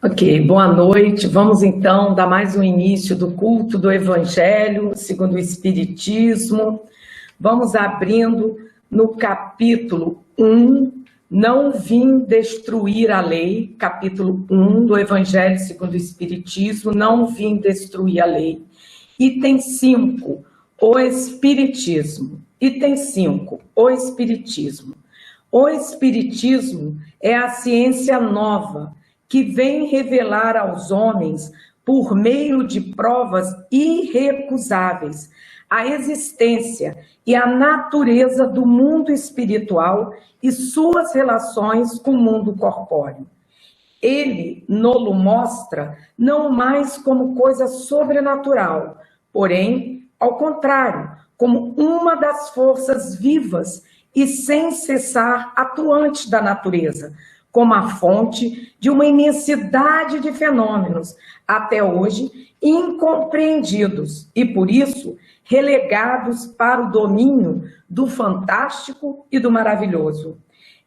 Ok, boa noite. Vamos então dar mais um início do culto do Evangelho segundo o Espiritismo. Vamos abrindo no capítulo 1, Não vim destruir a lei, capítulo 1 do Evangelho segundo o Espiritismo, Não vim destruir a lei. Item 5, o Espiritismo. Item 5, o Espiritismo. O Espiritismo é a ciência nova, que vem revelar aos homens, por meio de provas irrecusáveis, a existência e a natureza do mundo espiritual e suas relações com o mundo corpóreo. Ele nolo mostra não mais como coisa sobrenatural, porém, ao contrário, como uma das forças vivas e sem cessar atuantes da natureza, como a fonte de uma imensidade de fenômenos, até hoje incompreendidos e, por isso, relegados para o domínio do fantástico e do maravilhoso.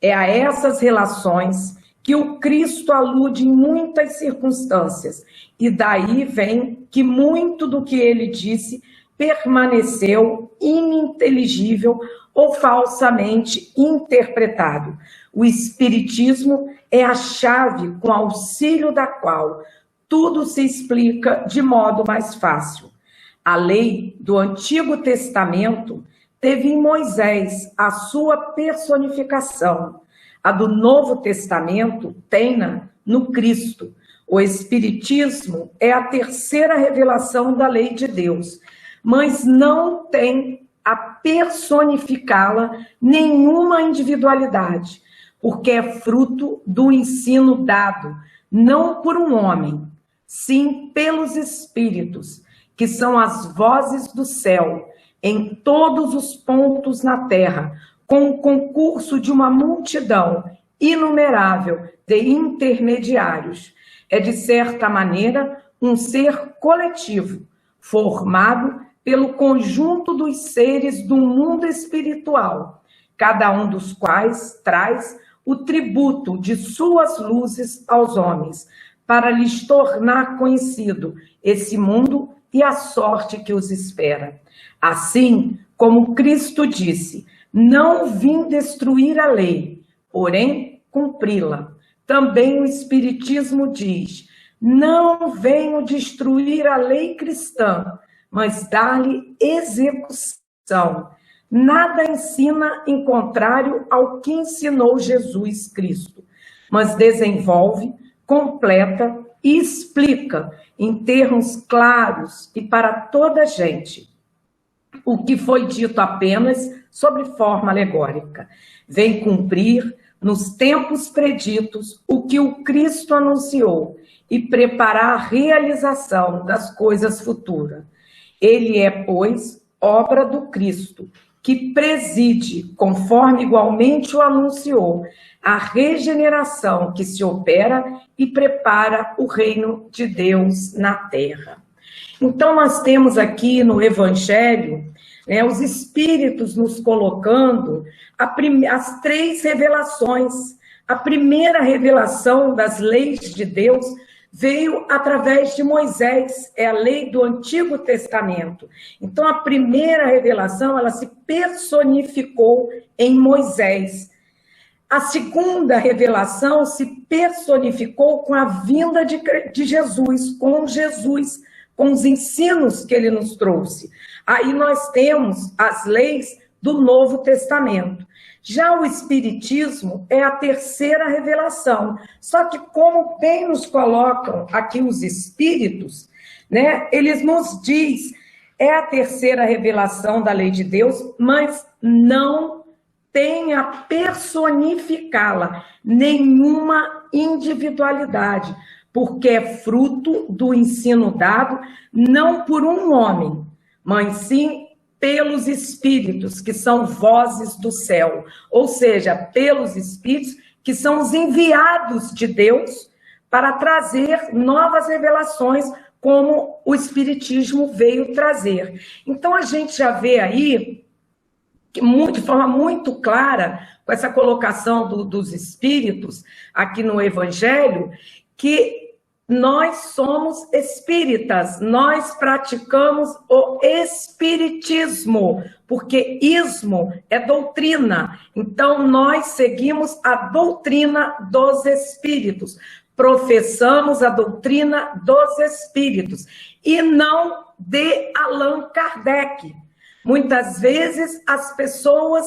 É a essas relações que o Cristo alude em muitas circunstâncias, e daí vem que muito do que ele disse permaneceu ininteligível ou falsamente interpretado. O Espiritismo é a chave com auxílio da qual tudo se explica de modo mais fácil. A lei do Antigo Testamento teve em Moisés a sua personificação. A do Novo Testamento tem-na no Cristo. O Espiritismo é a terceira revelação da lei de Deus, mas não tem a personificá-la nenhuma individualidade, porque é fruto do ensino dado, não por um homem, sim pelos Espíritos, que são as vozes do céu, em todos os pontos na terra, com o concurso de uma multidão inumerável de intermediários. É, de certa maneira, um ser coletivo, formado pelo conjunto dos seres do mundo espiritual, cada um dos quais traz o tributo de suas luzes aos homens, para lhes tornar conhecido esse mundo e a sorte que os espera. Assim, como Cristo disse, não vim destruir a lei, porém cumpri-la. Também o Espiritismo diz, não venho destruir a lei cristã, mas dar-lhe execução. Nada ensina em contrário ao que ensinou Jesus Cristo, mas desenvolve, completa e explica em termos claros e para toda a gente o que foi dito apenas sobre forma alegórica. Vem cumprir nos tempos preditos o que o Cristo anunciou e preparar a realização das coisas futuras. Ele é, pois, obra do Cristo, que preside, conforme igualmente o anunciou, a regeneração que se opera e prepara o reino de Deus na terra. Então, nós temos aqui no Evangelho, os Espíritos nos colocando as três revelações. A primeira revelação das leis de Deus veio através de Moisés, é a lei do Antigo Testamento. Então, a primeira revelação, ela se personificou em Moisés. A segunda revelação se personificou com a vinda de Jesus, com os ensinos que ele nos trouxe. Aí nós temos as leis do Novo Testamento. Já o Espiritismo é a terceira revelação. Só que, como bem nos colocam aqui os Espíritos, eles nos diz, é a terceira revelação da lei de Deus, mas não tem a personificá-la, nenhuma individualidade, porque é fruto do ensino dado, não por um homem, mas sim pelos Espíritos, que são vozes do céu, ou seja, pelos Espíritos, que são os enviados de Deus para trazer novas revelações, como o Espiritismo veio trazer. Então, a gente já vê aí, de forma muito clara, com essa colocação dos Espíritos aqui no Evangelho, que nós somos espíritas, nós praticamos o espiritismo, porque ismo é doutrina, então nós seguimos a doutrina dos espíritos, professamos a doutrina dos espíritos, e não de Allan Kardec. Muitas vezes as pessoas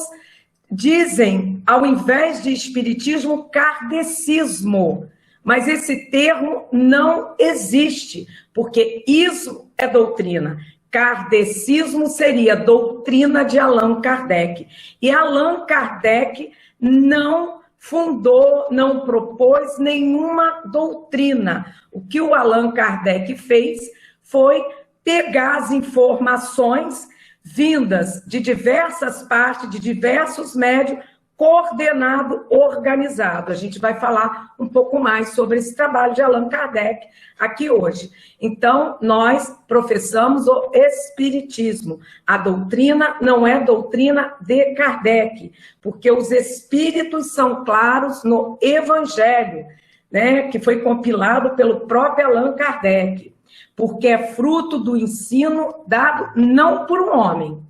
dizem, ao invés de espiritismo, kardecismo, mas esse termo não existe, porque isso é doutrina. Kardecismo seria doutrina de Allan Kardec. E Allan Kardec não fundou, não propôs nenhuma doutrina. O que o Allan Kardec fez foi pegar as informações vindas de diversas partes, de diversos médios, coordenado, organizado. A gente vai falar um pouco mais sobre esse trabalho de Allan Kardec aqui hoje. Então, nós professamos o espiritismo. A doutrina não é doutrina de Kardec, porque os espíritos são claros no Evangelho, né, que foi compilado pelo próprio Allan Kardec, porque é fruto do ensino dado não por um homem,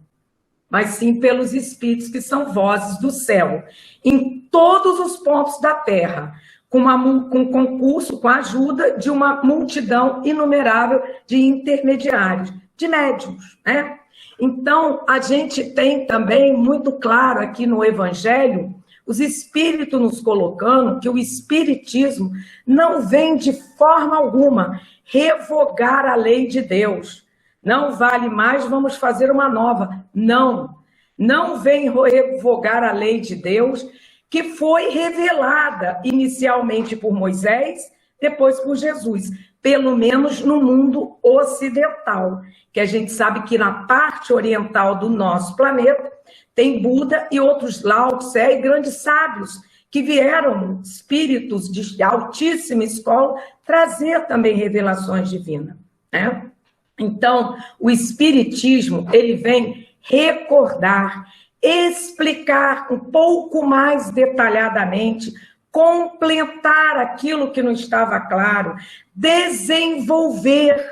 mas sim pelos espíritos que são vozes do céu, em todos os pontos da Terra, com concurso, com a ajuda de uma multidão inumerável de intermediários, de médiuns, né? Então, a gente tem também muito claro aqui no Evangelho, os espíritos nos colocando que o espiritismo não vem de forma alguma revogar a lei de Deus. Não vale mais, vamos fazer uma nova. Não, não vem revogar a lei de Deus, que foi revelada inicialmente por Moisés, depois por Jesus, pelo menos no mundo ocidental, que a gente sabe que na parte oriental do nosso planeta tem Buda e outros Lao Tse e grandes sábios, que vieram, espíritos de altíssima escola, trazer também revelações divinas, né? Então, o espiritismo, ele vem recordar, explicar um pouco mais detalhadamente, completar aquilo que não estava claro, desenvolver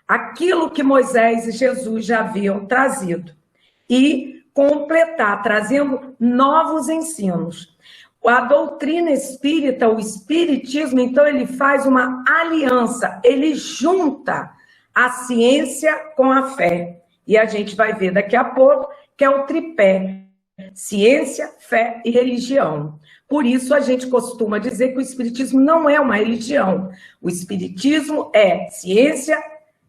aquilo que Moisés e Jesus já haviam trazido e completar, trazendo novos ensinos. A doutrina espírita, o espiritismo, então, ele faz uma aliança, ele junta a ciência com a fé. E a gente vai ver daqui a pouco que é o tripé: ciência, fé e religião. Por isso a gente costuma dizer que o espiritismo não é uma religião. O espiritismo é ciência,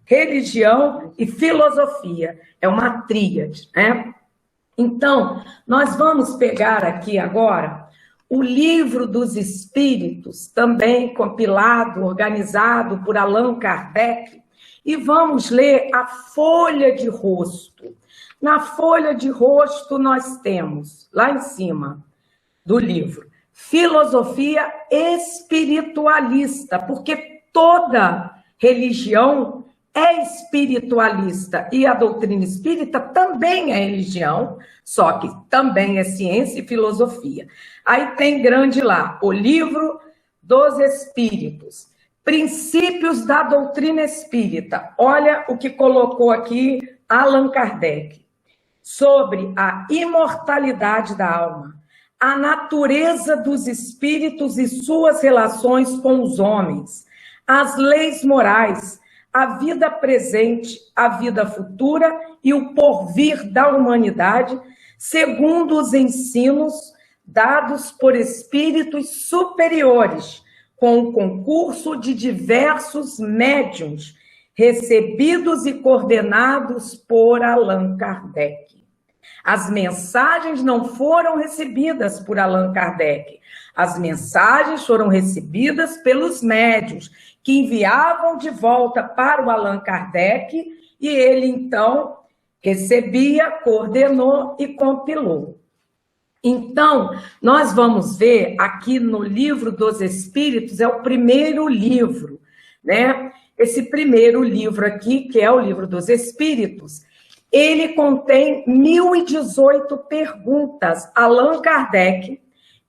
religião e filosofia. É uma tríade, né? Então, nós vamos pegar aqui agora o Livro dos Espíritos, também compilado, organizado por Allan Kardec, e vamos ler a folha de rosto. Na folha de rosto nós temos, lá em cima do livro, filosofia espiritualista, porque toda religião é espiritualista, e a doutrina espírita também é religião, só que também é ciência e filosofia. Aí tem grande lá, o Livro dos Espíritos, Princípios da Doutrina Espírita. Olha o que colocou aqui Allan Kardec, sobre a imortalidade da alma, a natureza dos espíritos e suas relações com os homens, as leis morais, a vida presente, a vida futura e o porvir da humanidade, segundo os ensinos dados por espíritos superiores, com o concurso de diversos médiuns, recebidos e coordenados por Allan Kardec. As mensagens não foram recebidas por Allan Kardec. As mensagens foram recebidas pelos médiuns, que enviavam de volta para o Allan Kardec, e ele, então, recebia, coordenou e compilou. Então, nós vamos ver aqui no Livro dos Espíritos, é o primeiro livro, né? Esse primeiro livro aqui, que é o Livro dos Espíritos, ele contém 1018 perguntas. Allan Kardec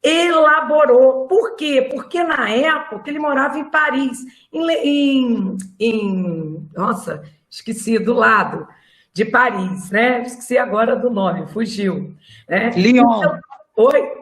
elaborou. Por quê? Porque na época ele morava em Paris, nossa, esqueci, do lado de Paris, né? Esqueci agora do nome, fugiu. Né? Lyon. Então, oi?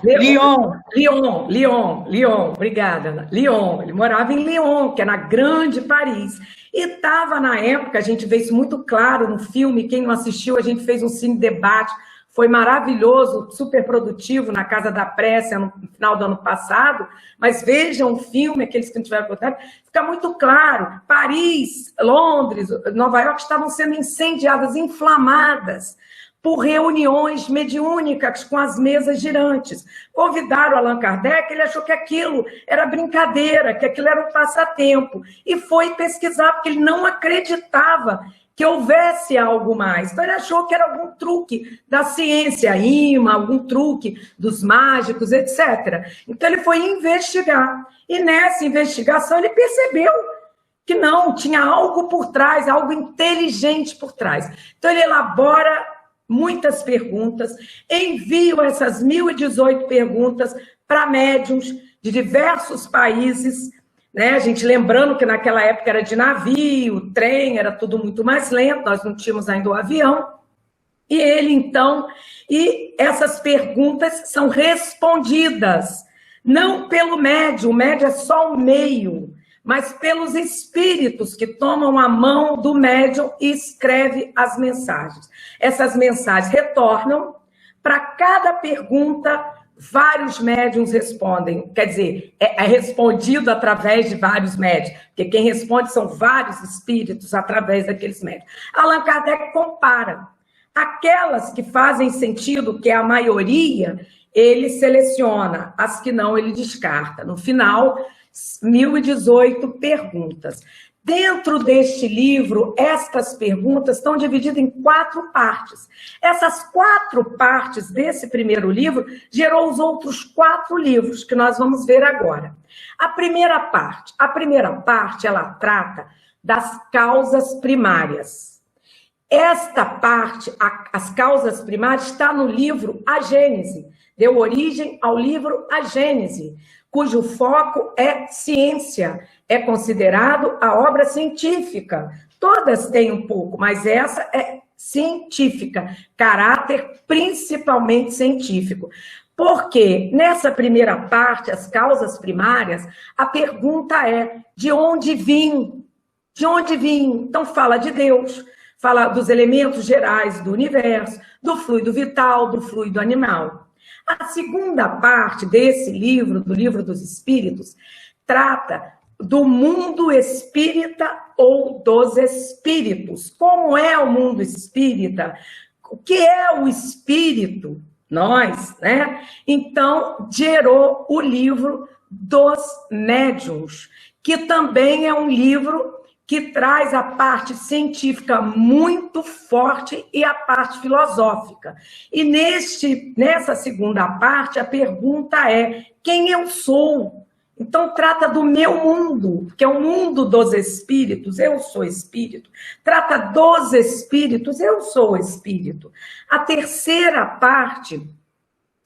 Lyon. Lyon, obrigada, Ana. Lyon, ele morava em Lyon, que é na grande Paris. E estava na época, a gente vê isso muito claro no filme, quem não assistiu, a gente fez um cine debate, foi maravilhoso, super produtivo na Casa da Prece no final do ano passado, mas vejam o filme, aqueles que não tiveram oportunidade, fica muito claro, Paris, Londres, Nova York estavam sendo incendiadas, inflamadas, por reuniões mediúnicas com as mesas girantes. Convidaram Allan Kardec, ele achou que aquilo era brincadeira, que aquilo era um passatempo, e foi pesquisar, porque ele não acreditava que houvesse algo mais. Então ele achou que era algum truque da ciência, imã, algum truque dos mágicos, etc. Então ele foi investigar, e nessa investigação ele percebeu que não, tinha algo por trás, algo inteligente por trás. Então ele elabora muitas perguntas, envio essas 1.018 perguntas para médiuns de diversos países, né? A gente lembrando que naquela época era de navio, trem, era tudo muito mais lento, nós não tínhamos ainda o avião, e ele então, e essas perguntas são respondidas, não pelo médium, o médium é só um meio, mas pelos espíritos que tomam a mão do médium e escreve as mensagens. Essas mensagens retornam, para cada pergunta, vários médiums respondem, quer dizer, é respondido através de vários médiums, porque quem responde são vários espíritos através daqueles médiums. Allan Kardec compara aquelas que fazem sentido, que é a maioria, ele seleciona, as que não, ele descarta. No final, 1.018 perguntas. Dentro deste livro, estas perguntas estão divididas em 4 partes. Essas 4 partes desse primeiro livro gerou os outros 4 livros que nós vamos ver agora. A primeira parte, ela trata das causas primárias. Esta parte, as causas primárias, está no livro A Gênese. Deu origem ao livro A Gênese, cujo foco é ciência, é considerado a obra científica. Todas têm um pouco, mas essa é científica, caráter principalmente científico. Porque nessa primeira parte, as causas primárias, a pergunta é: de onde vim? De onde vim? Então fala de Deus, fala dos elementos gerais do universo, do fluido vital, do fluido animal. A segunda parte desse livro, do Livro dos Espíritos, trata do mundo espírita ou dos espíritos. Como é o mundo espírita? O que é o espírito? Nós, né? Então, gerou o livro dos médiuns, que também é um livro que traz a parte científica muito forte e a parte filosófica. E nessa segunda parte, a pergunta é: quem eu sou? Então, trata do meu mundo, que é o mundo dos espíritos, eu sou espírito. Trata dos espíritos, eu sou espírito. A terceira parte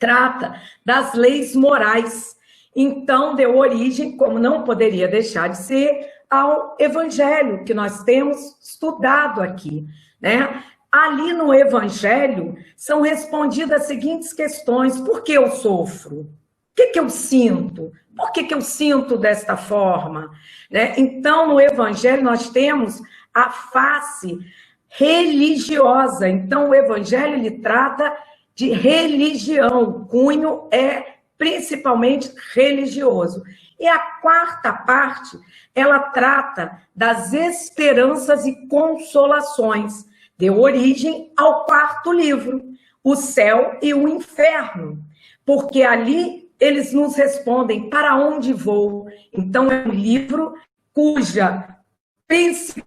trata das leis morais. Então, deu origem, como não poderia deixar de ser, ao Evangelho, que nós temos estudado aqui, né? Ali no Evangelho são respondidas as seguintes questões: por que eu sofro? O que eu sinto? Por que eu sinto desta forma? Né? Então, no Evangelho nós temos a face religiosa. Então, o Evangelho ele trata de religião, o cunho é principalmente religioso. E a quarta parte, ela trata das esperanças e consolações. Deu origem ao 4º livro, O Céu e o Inferno, porque ali eles nos respondem para onde vou. Então, é um livro cuja principal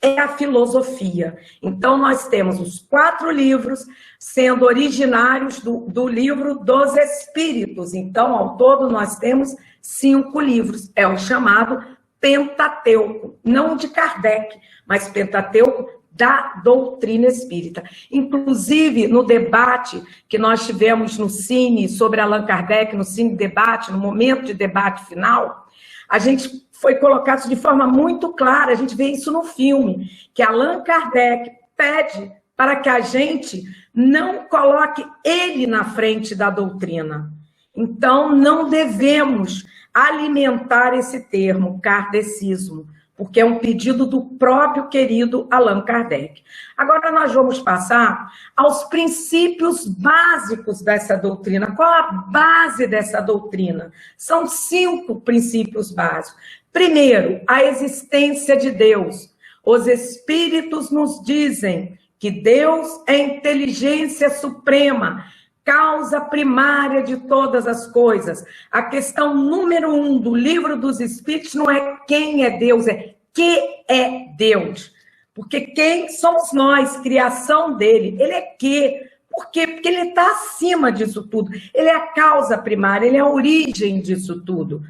é a filosofia. Então, nós temos os 4 livros sendo originários do livro dos Espíritos. Então, ao todo, nós temos 5 livros. É o chamado Pentateuco, não de Kardec, mas Pentateuco da doutrina espírita. Inclusive, no debate que nós tivemos no Cine sobre Allan Kardec, no Cine Debate, no momento de debate final, a gente foi colocado de forma muito clara, a gente vê isso no filme, que Allan Kardec pede para que a gente não coloque ele na frente da doutrina. Então, não devemos alimentar esse termo, kardecismo, porque é um pedido do próprio querido Allan Kardec. Agora nós vamos passar aos princípios básicos dessa doutrina. Qual a base dessa doutrina? São 5 princípios básicos. Primeiro, a existência de Deus. Os espíritos nos dizem que Deus é inteligência suprema, causa primária de todas as coisas. A questão número 1 do Livro dos Espíritos não é quem é Deus, é que é Deus. Porque quem somos nós, criação dele. Ele é que. Por quê? Porque ele está acima disso tudo. Ele é a causa primária, ele é a origem disso tudo.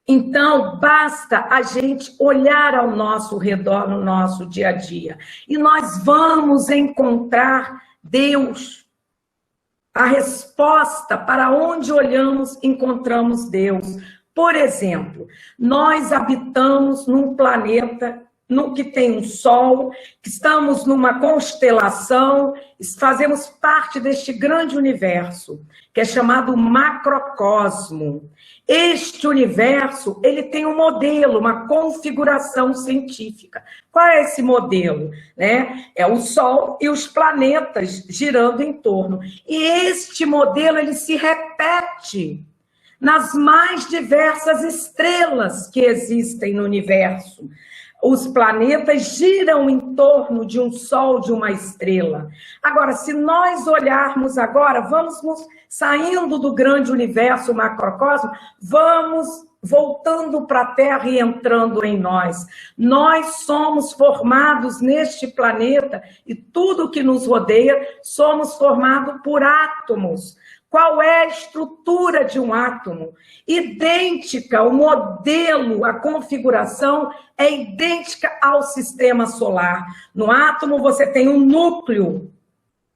Então, basta a gente olhar ao nosso redor, no nosso dia a dia. E nós vamos encontrar Deus. A resposta para onde olhamos, encontramos Deus. Por exemplo, nós habitamos num planeta no que tem um Sol, que estamos numa constelação, fazemos parte deste grande universo, que é chamado macrocosmo. Este universo, ele tem um modelo, uma configuração científica. Qual é esse modelo? É o Sol e os planetas girando em torno. E este modelo, ele se repete nas mais diversas estrelas que existem no universo. Os planetas giram em torno de um Sol, de uma estrela. Agora, se nós olharmos agora, vamos saindo do grande universo, o macrocosmo, vamos voltando para a Terra e entrando em nós. Nós somos formados neste planeta e tudo que nos rodeia, somos formados por átomos. Qual é a estrutura de um átomo? Idêntica, o modelo, a configuração é idêntica ao sistema solar. No átomo você tem um núcleo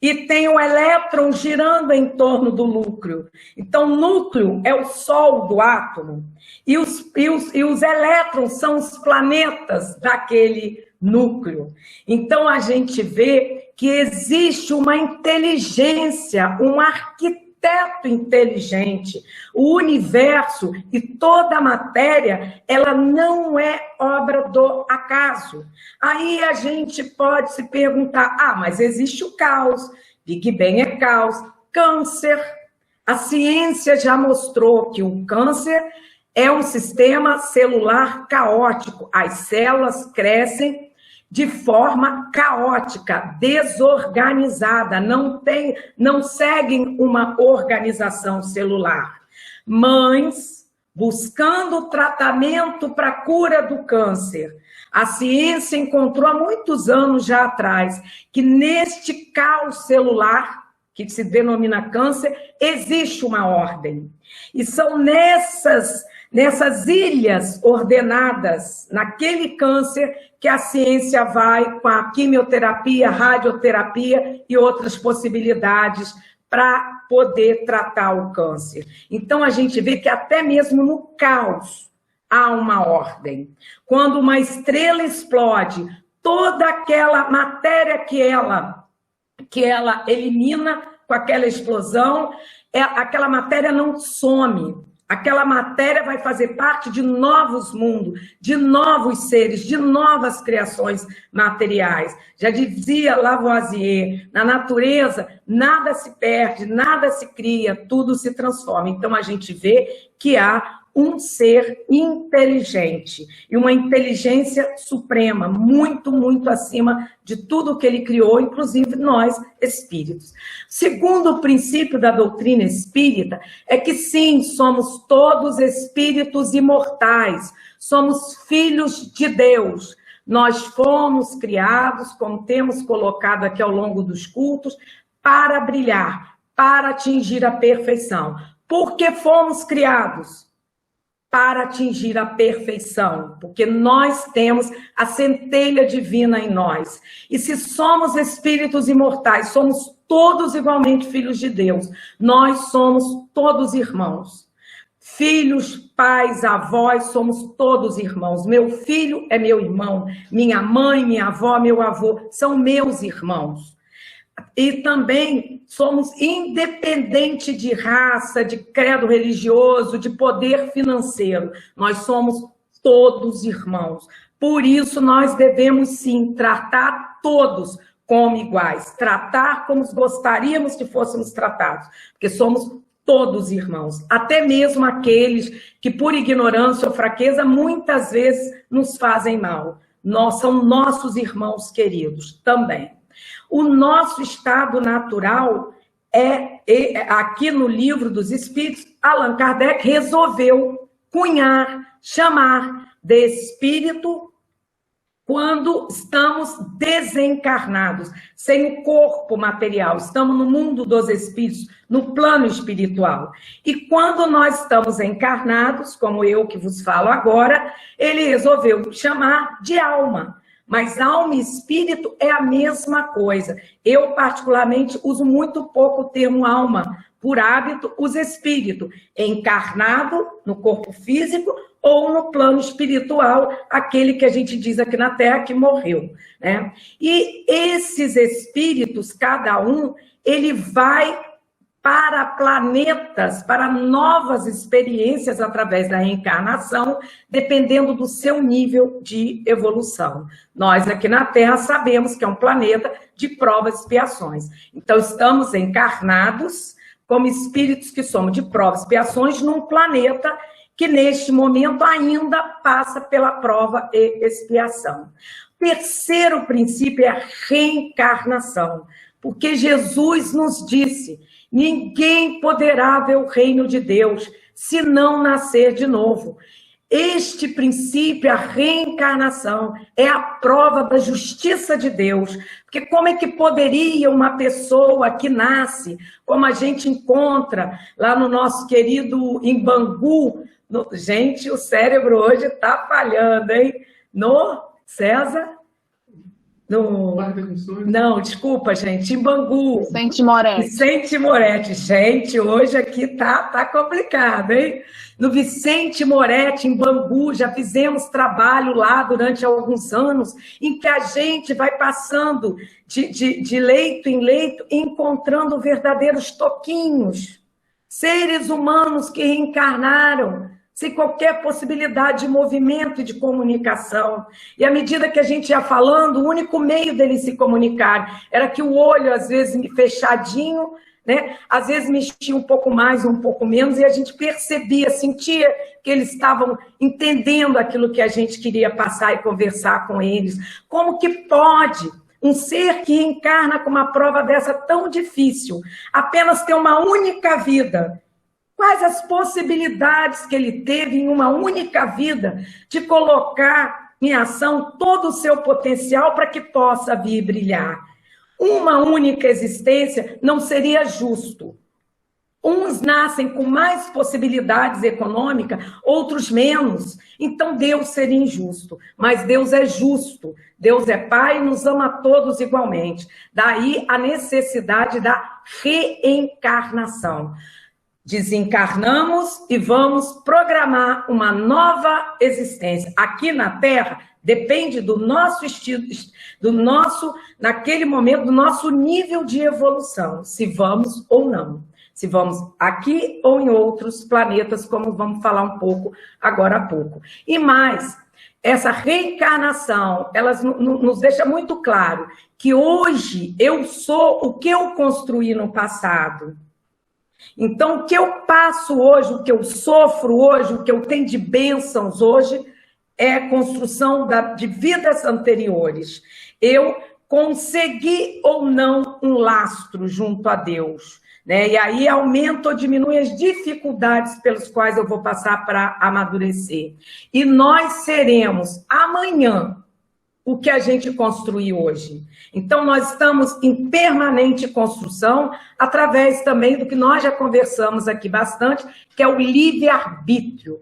e tem o elétron girando em torno do núcleo. Então, o núcleo é o Sol do átomo e os elétrons são os planetas daquele núcleo. Então, a gente vê que existe uma inteligência, um arquiteto inteligente. O universo e toda a matéria, ela não é obra do acaso. Aí a gente pode se perguntar, mas existe o caos, Big Bang é caos, câncer. A ciência já mostrou que o câncer é um sistema celular caótico. As células crescem de forma caótica, desorganizada, não seguem uma organização celular. Mães buscando tratamento para a cura do câncer. A ciência encontrou há muitos anos já atrás que neste caos celular, que se denomina câncer, existe uma ordem. E são nessas ilhas ordenadas, naquele câncer, que a ciência vai com a quimioterapia, radioterapia e outras possibilidades para poder tratar o câncer. Então, a gente vê que até mesmo no caos há uma ordem. Quando uma estrela explode, toda aquela matéria que ela elimina com aquela explosão, aquela matéria não some. Aquela matéria vai fazer parte de novos mundos, de novos seres, de novas criações materiais. Já dizia Lavoisier, na natureza nada se perde, nada se cria, tudo se transforma. Então a gente vê que há um ser inteligente e uma inteligência suprema, muito, muito acima de tudo que ele criou, inclusive nós, espíritos. Segundo o princípio da doutrina espírita, é que sim, somos todos espíritos imortais, somos filhos de Deus. Nós fomos criados, como temos colocado aqui ao longo dos cultos, para brilhar, para atingir a perfeição. Por que fomos criados? para atingir a perfeição, porque nós temos a centelha divina em nós. E se somos espíritos imortais, somos todos igualmente filhos de Deus, nós somos todos irmãos. Filhos, pais, avós, somos todos irmãos. Meu filho é meu irmão, minha mãe, minha avó, meu avô, são meus irmãos. E também somos independente de raça, de credo religioso, de poder financeiro. Nós somos todos irmãos. Por isso, nós devemos, sim, tratar todos como iguais. Tratar como gostaríamos que fôssemos tratados. Porque somos todos irmãos. Até mesmo aqueles que, por ignorância ou fraqueza, muitas vezes nos fazem mal. São nossos irmãos queridos também. O nosso estado natural aqui no Livro dos Espíritos, Allan Kardec resolveu chamar de espírito quando estamos desencarnados, sem o corpo material, estamos no mundo dos espíritos, no plano espiritual. E quando nós estamos encarnados, como eu que vos falo agora, ele resolveu chamar de alma. Mas alma e espírito é a mesma coisa. Eu, particularmente, uso muito pouco o termo alma. Por hábito, uso espírito. Encarnado no corpo físico ou no plano espiritual, aquele que a gente diz aqui na Terra que morreu, né? E esses espíritos, cada um, ele vai para planetas, para novas experiências através da reencarnação, dependendo do seu nível de evolução. Nós aqui na Terra sabemos que é um planeta de provas e expiações. Então, estamos encarnados como espíritos que somos de provas e expiações num planeta que, neste momento, ainda passa pela prova e expiação. O terceiro princípio é a reencarnação, porque Jesus nos disse: ninguém poderá ver o reino de Deus se não nascer de novo. Este princípio, a reencarnação, é a prova da justiça de Deus. Porque como é que poderia uma pessoa que nasce, como a gente encontra lá no nosso querido Imbangu, gente, o cérebro hoje está falhando, hein? No César? Não, desculpa, gente, em Bangu. Vicente Moretti. Vicente Moretti, gente, hoje aqui tá complicado, hein? No Vicente Moretti, em Bangu, já fizemos trabalho lá durante alguns anos, em que a gente vai passando de leito em leito, encontrando verdadeiros toquinhos, seres humanos que reencarnaram, sem qualquer possibilidade de movimento e de comunicação. E à medida que a gente ia falando, o único meio deles se comunicar era que o olho, às vezes, fechadinho, né? Às vezes mexia um pouco mais, um pouco menos, e a gente percebia, sentia que eles estavam entendendo aquilo que a gente queria passar e conversar com eles. Como que pode um ser que encarna com uma prova dessa tão difícil, apenas ter uma única vida? Quais as possibilidades que ele teve em uma única vida de colocar em ação todo o seu potencial para que possa vir brilhar? Uma única existência não seria justo. Uns nascem com mais possibilidades econômicas, outros menos. Então Deus seria injusto. Mas Deus é justo. Deus é Pai e nos ama a todos igualmente. Daí a necessidade da reencarnação. Desencarnamos e vamos programar uma nova existência. Aqui na Terra, depende do nosso estilo, naquele momento, do nosso nível de evolução, se vamos ou não. Se vamos aqui ou em outros planetas, como vamos falar um pouco agora há pouco. E mais, essa reencarnação, ela nos deixa muito claro que hoje eu sou o que eu construí no passado. Então, o que eu passo hoje, o que eu sofro hoje, o que eu tenho de bênçãos hoje, é construção de vidas anteriores. Eu consegui ou não um lastro junto a Deus, né? E aí aumenta ou diminui as dificuldades pelas quais eu vou passar para amadurecer. E nós seremos amanhã o que a gente construiu hoje. Então, nós estamos em permanente construção, através também do que nós já conversamos aqui bastante, que é o livre-arbítrio.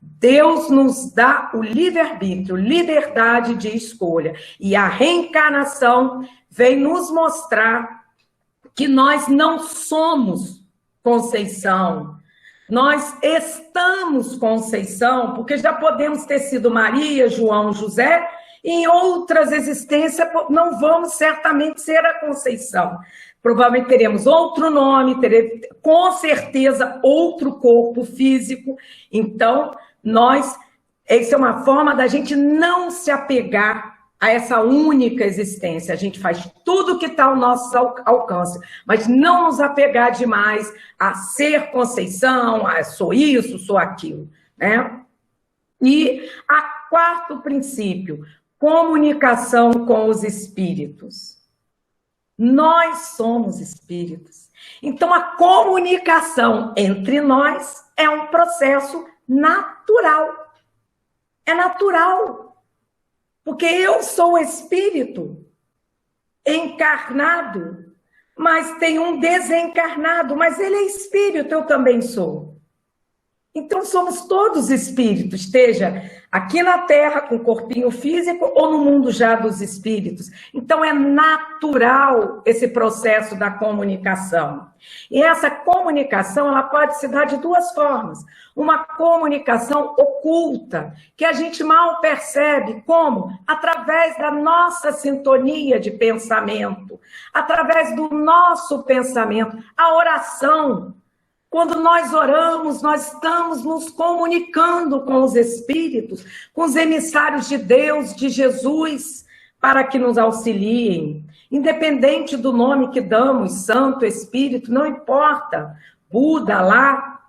Deus nos dá o livre-arbítrio, liberdade de escolha. E a reencarnação vem nos mostrar que nós não somos Conceição. Nós estamos Conceição, porque já podemos ter sido Maria, João, José, e em outras existências não vamos certamente ser a Conceição. Provavelmente teremos outro nome, teremos, com certeza, outro corpo físico. Então, essa é uma forma da gente não se apegar a essa única existência. A gente faz tudo que está ao nosso alcance, mas não nos apegar demais a ser Conceição, a sou isso, sou aquilo, né? E a quarto princípio, comunicação com os espíritos. Nós somos espíritos. Então, a comunicação entre nós é um processo natural. É natural. Porque eu sou espírito encarnado, mas tem um desencarnado, mas ele é espírito, eu também sou. Então, somos todos espíritos, esteja aqui na Terra com corpinho físico ou no mundo já dos espíritos. Então, é natural esse processo da comunicação. E essa comunicação, ela pode se dar de duas formas. Uma comunicação oculta, que a gente mal percebe, como? Através da nossa sintonia de pensamento, através do nosso pensamento, a oração. Quando nós oramos, nós estamos nos comunicando com os espíritos, com os emissários de Deus, de Jesus, para que nos auxiliem. Independente do nome que damos, Santo, Espírito, não importa, Buda, Alá.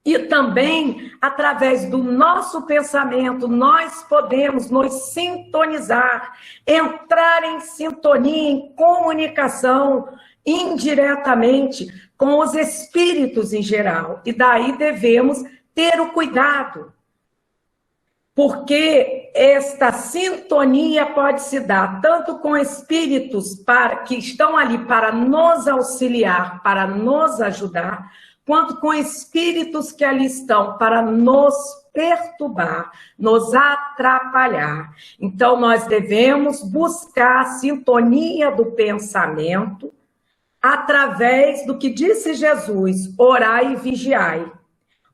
E também, através do nosso pensamento, nós podemos nos sintonizar, entrar em sintonia, em comunicação, indiretamente, com os espíritos em geral. E daí devemos ter o cuidado, porque esta sintonia pode se dar tanto com espíritos que estão ali para nos auxiliar, para nos ajudar, quanto com espíritos que ali estão para nos perturbar, nos atrapalhar. Então, nós devemos buscar a sintonia do pensamento, através do que disse Jesus, orai e vigiai,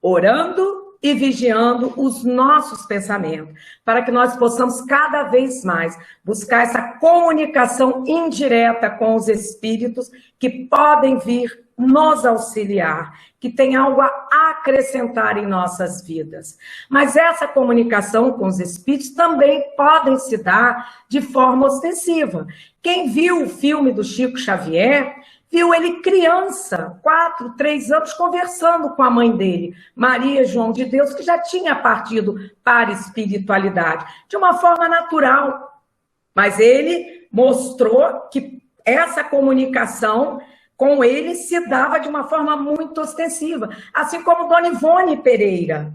orando e vigiando os nossos pensamentos, para que nós possamos cada vez mais buscar essa comunicação indireta com os espíritos que podem vir nos auxiliar, que tem algo a acrescentar em nossas vidas. Mas essa comunicação com os espíritos também podem se dar de forma ostensiva. Quem viu o filme do Chico Xavier, viu ele criança, 4, 3 anos, conversando com a mãe dele, Maria João de Deus, que já tinha partido para a espiritualidade, de uma forma natural. Mas ele mostrou que essa comunicação com ele se dava de uma forma muito ostensiva, assim como Dona Ivone Pereira,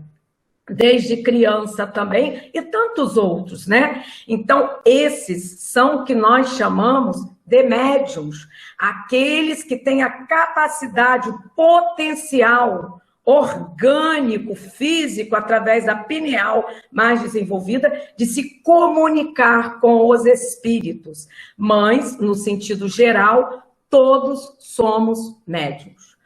desde criança também, e tantos outros, né? Então, esses são o que nós chamamos de médiums, aqueles que têm a capacidade, o potencial orgânico, físico, através da pineal mais desenvolvida, de se comunicar com os espíritos. Mas, no sentido geral, todos somos médiums.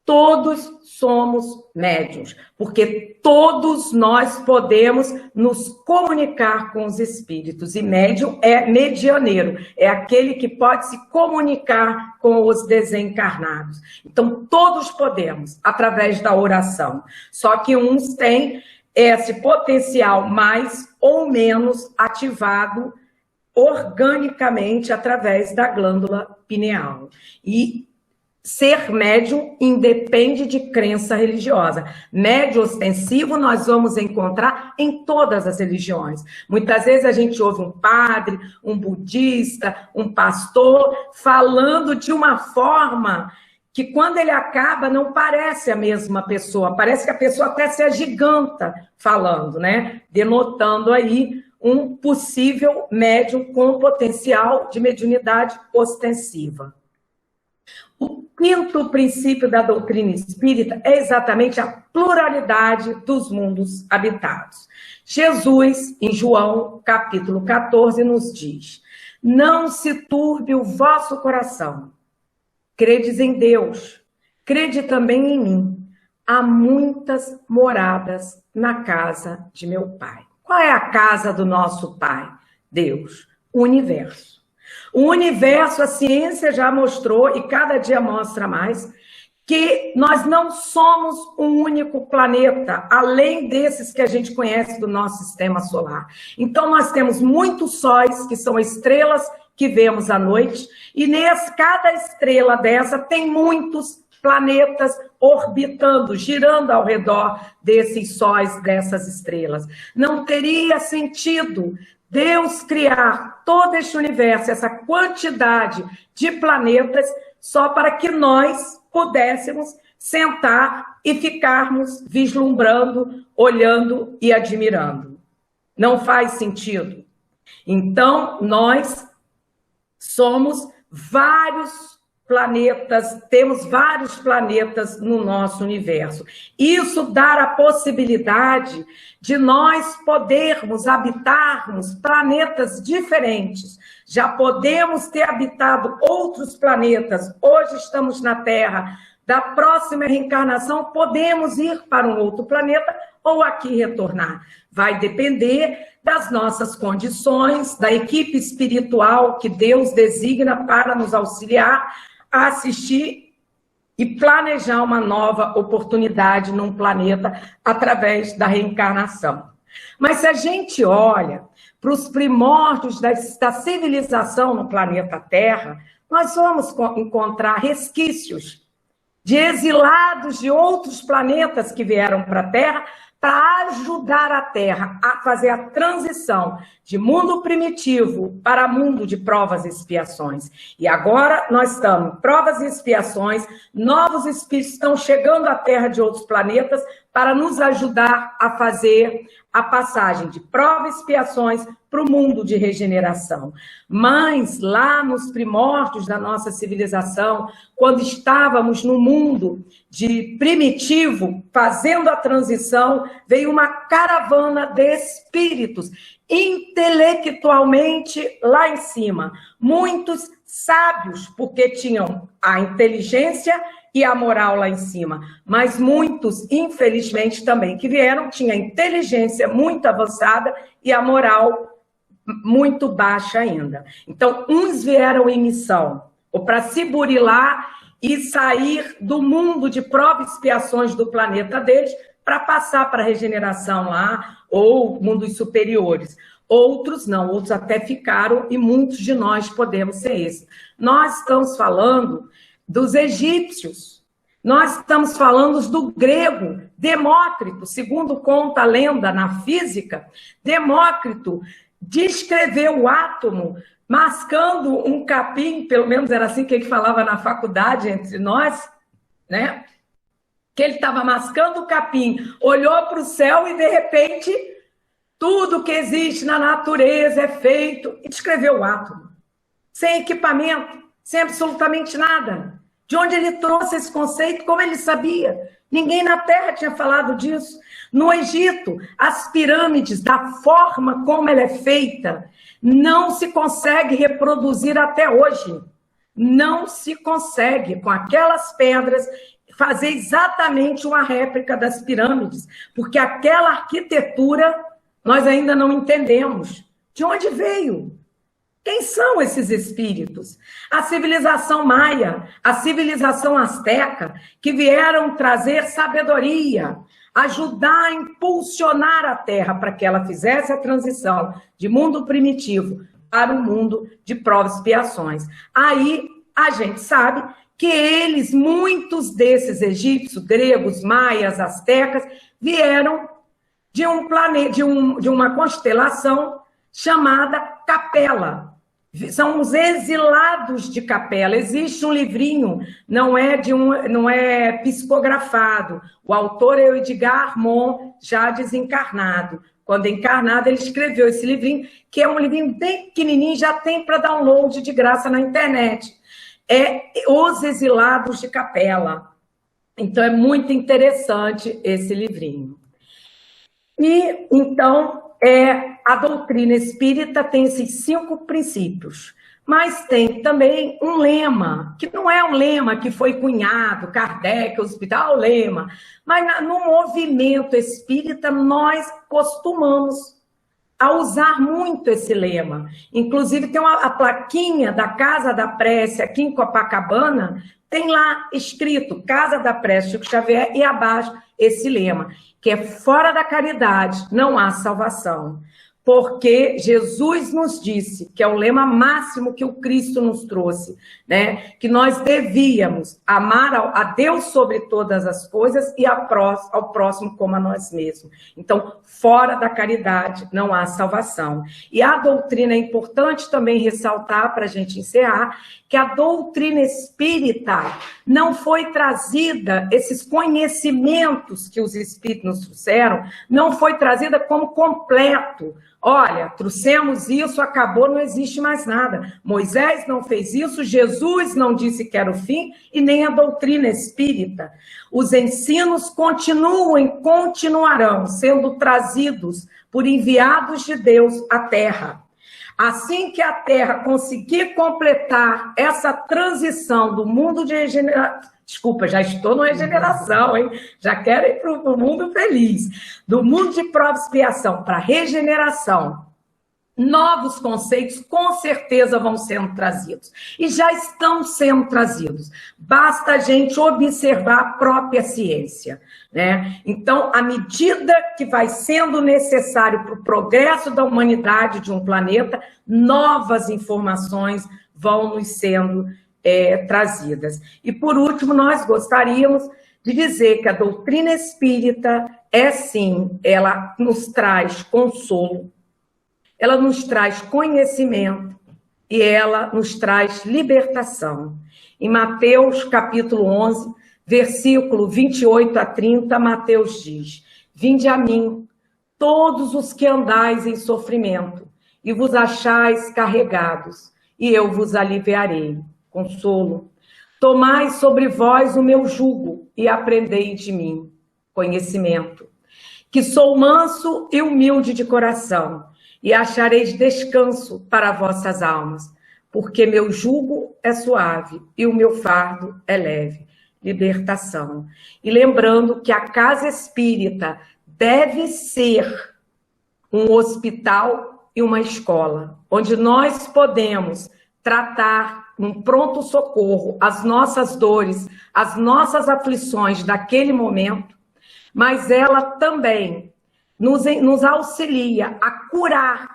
Todos somos médiums, porque todos nós podemos nos comunicar com os espíritos. E médium é medianeiro, é aquele que pode se comunicar com os desencarnados. Então, todos podemos, através da oração. Só que uns têm esse potencial mais ou menos ativado organicamente através da glândula pineal. E ser médium independe de crença religiosa. Médium ostensivo nós vamos encontrar em todas as religiões. Muitas vezes a gente ouve um padre, um budista, um pastor falando de uma forma que quando ele acaba não parece a mesma pessoa, parece que a pessoa até se agiganta falando, né? Denotando aí um possível médium com potencial de mediunidade ostensiva. O quinto princípio da doutrina espírita é exatamente a pluralidade dos mundos habitados. Jesus, em João, capítulo 14, nos diz: não se turbe o vosso coração. Credes em Deus, crede também em mim. Há muitas moradas na casa de meu Pai. Qual é a casa do nosso Pai? Deus, o universo. O universo, a ciência já mostrou, e cada dia mostra mais, que nós não somos um único planeta, além desses que a gente conhece do nosso sistema solar. Então, nós temos muitos sóis, que são estrelas que vemos à noite, e cada estrela dessa tem muitos planetas orbitando, girando ao redor desses sóis, dessas estrelas. Não teria sentido Deus criar todo este universo, essa quantidade de planetas, só para que nós pudéssemos sentar e ficarmos vislumbrando, olhando e admirando. Não faz sentido. Então, nós somos vários planetas, temos vários planetas no nosso universo. Isso dá a possibilidade de nós podermos habitarmos planetas diferentes. Já podemos ter habitado outros planetas. Hoje estamos na Terra. Da próxima reencarnação, podemos ir para um outro planeta ou aqui retornar. Vai depender das nossas condições, da equipe espiritual que Deus designa para nos auxiliar a assistir e planejar uma nova oportunidade num planeta através da reencarnação. Mas se a gente olha para os primórdios da civilização no planeta Terra, nós vamos encontrar resquícios de exilados de outros planetas que vieram para a Terra para ajudar a Terra a fazer a transição de mundo primitivo para mundo de provas e expiações. E agora nós estamos em provas e expiações, novos espíritos estão chegando à Terra de outros planetas para nos ajudar a fazer a passagem de provas e expiações para o mundo de regeneração. Mas lá nos primórdios da nossa civilização, quando estávamos no mundo de primitivo, fazendo a transição, veio uma caravana de espíritos, intelectualmente lá em cima. Muitos sábios, porque tinham a inteligência e a moral lá em cima. Mas muitos, infelizmente, também que vieram, tinham a inteligência muito avançada e a moral muito baixa ainda. Então, uns vieram em missão, ou para se burilar e sair do mundo de provas e expiações do planeta deles, para passar para a regeneração lá, ou mundos superiores. Outros não, outros até ficaram, e muitos de nós podemos ser esses. Nós estamos falando dos egípcios, nós estamos falando do grego, Demócrito, segundo conta a lenda na física, Demócrito descreveu o átomo mascando um capim, pelo menos era assim que ele falava na faculdade entre nós, né? Que ele estava mascando o capim, olhou para o céu e, de repente, tudo que existe na natureza é feito, e descreveu o átomo, sem equipamento, sem absolutamente nada. De onde ele trouxe esse conceito? Como ele sabia? Ninguém na Terra tinha falado disso. No Egito, as pirâmides, da forma como ela é feita, não se consegue reproduzir até hoje. Não se consegue, com aquelas pedras, fazer exatamente uma réplica das pirâmides, porque aquela arquitetura nós ainda não entendemos. De onde veio? Quem são esses espíritos? A civilização maia, a civilização asteca, que vieram trazer sabedoria, ajudar a impulsionar a Terra para que ela fizesse a transição de mundo primitivo para o mundo de provas e expiações. Aí a gente sabe que eles, muitos desses egípcios, gregos, maias, astecas, vieram de um planeta, de uma constelação chamada Capela. São os exilados de Capela. Existe um livrinho, não é psicografado. O autor é o Edgar Armand, já desencarnado. Quando encarnado, ele escreveu esse livrinho, que é um livrinho bem pequenininho, já tem para download de graça na internet, é Os Exilados de Capela. Então, é muito interessante esse livrinho. E, então, a doutrina espírita tem esses 5 princípios, mas tem também um lema, que não é um lema que foi cunhado, Kardec, Hospital, lema, mas no movimento espírita nós costumamos a usar muito esse lema. Inclusive, tem a plaquinha da Casa da Prece aqui em Copacabana, tem lá escrito Casa da Prece Chico Xavier e abaixo esse lema, que é fora da caridade não há salvação. Porque Jesus nos disse, que é o lema máximo que o Cristo nos trouxe, né? Que nós devíamos amar a Deus sobre todas as coisas e ao próximo como a nós mesmos. Então, fora da caridade não há salvação. E a doutrina é importante também ressaltar, para a gente encerrar, que a doutrina espírita não foi trazida, esses conhecimentos que os espíritos nos trouxeram, não foi trazida como completo. Olha, trouxemos isso, acabou, não existe mais nada. Moisés não fez isso, Jesus não disse que era o fim, e nem a doutrina espírita. Os ensinos continuam e continuarão sendo trazidos por enviados de Deus à Terra. Assim que a Terra conseguir completar essa transição do mundo de regeneração, desculpa, já estou na regeneração, hein? Já quero ir para o mundo feliz. Do mundo de prova e expiação para regeneração, novos conceitos com certeza vão sendo trazidos. E já estão sendo trazidos. Basta a gente observar a própria ciência, né? Então, à medida que vai sendo necessário para o progresso da humanidade de um planeta, novas informações vão nos sendo trazidas. E, por último, nós gostaríamos de dizer que a doutrina espírita sim, ela nos traz consolo, ela nos traz conhecimento e ela nos traz libertação. Em Mateus, capítulo 11, versículo 28 a 30, Mateus diz: Vinde a mim, todos os que andais em sofrimento, e vos achais carregados, e eu vos aliviarei. Consolo. Tomai sobre vós o meu jugo e aprendei de mim. Conhecimento. Que sou manso e humilde de coração, e achareis descanso para vossas almas, porque meu jugo é suave e o meu fardo é leve. Libertação. E lembrando que a casa espírita deve ser um hospital e uma escola, onde nós podemos tratar num pronto-socorro as nossas dores, as nossas aflições daquele momento, mas ela também nos auxilia a curar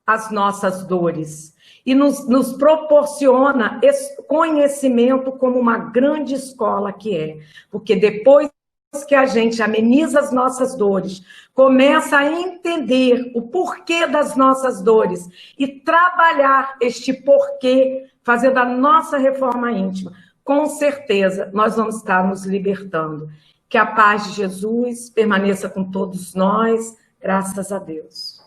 as nossas dores e nos proporciona esse conhecimento como uma grande escola que é. Porque depois que a gente ameniza as nossas dores, começa a entender o porquê das nossas dores e trabalhar este porquê, fazendo a nossa reforma íntima, com certeza nós vamos estar nos libertando. Que a paz de Jesus permaneça com todos nós, graças a Deus.